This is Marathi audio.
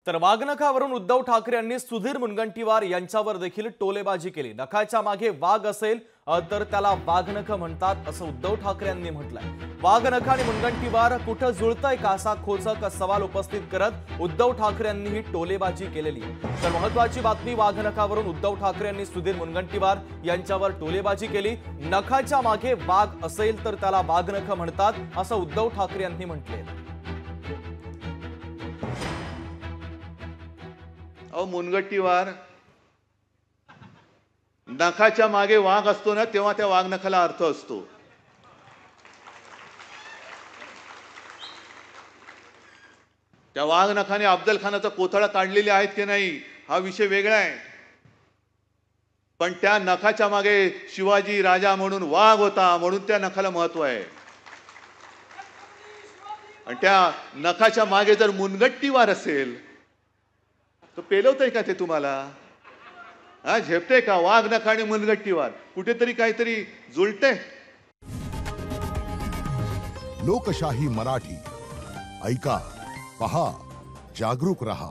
तर वाघनखावरून उद्धव ठाकरे यांनी सुधीर मुनगंटीवार यांच्यावर देखील टोलेबाजी केली। नखाच्या मागे वाघ असेल तर त्याला वाघनख म्हणतात असं उद्धव ठाकरे यांनी म्हटलंय। वाघनख आणि मुनगंटीवार कुठं जुळतंय का असा खोचक सवाल उपस्थित करत उद्धव ठाकरे यांनी ही टोलेबाजी केलेली आहे। तर महत्त्वाची बातमी, वाघनखावरून उद्धव ठाकरे यांनी सुधीर मुनगंटीवार यांच्यावर टोलेबाजी केली। नखाच्या मागे वाघ असेल तर त्याला वाघनख म्हणतात असं उद्धव ठाकरे यांनी म्हटले। मुनगंटीवार, नखाच्या मागे वाघ असतो ना, तेव्हा त्या वाघनखाला अर्थ असतो। त्या वाघनखाने अफजल खानाचा कोथळा काढलेले आहेत की नाही हा विषय वेगळा आहे, पण त्या नखाच्या मागे शिवाजी राजा म्हणून वाघ होता, म्हणून त्या नखाला महत्व आहे। आणि त्या नखाच्या मागे जर मुनगंटीवार असेल तो पेलवतंय का ते तुम्हाला? हा, झेपते का? वाघनख आणि मुनगंटीवार कुठेतरी काहीतरी जुळते। लोकशाही मराठी ऐका, पहा, जागरूक रहा।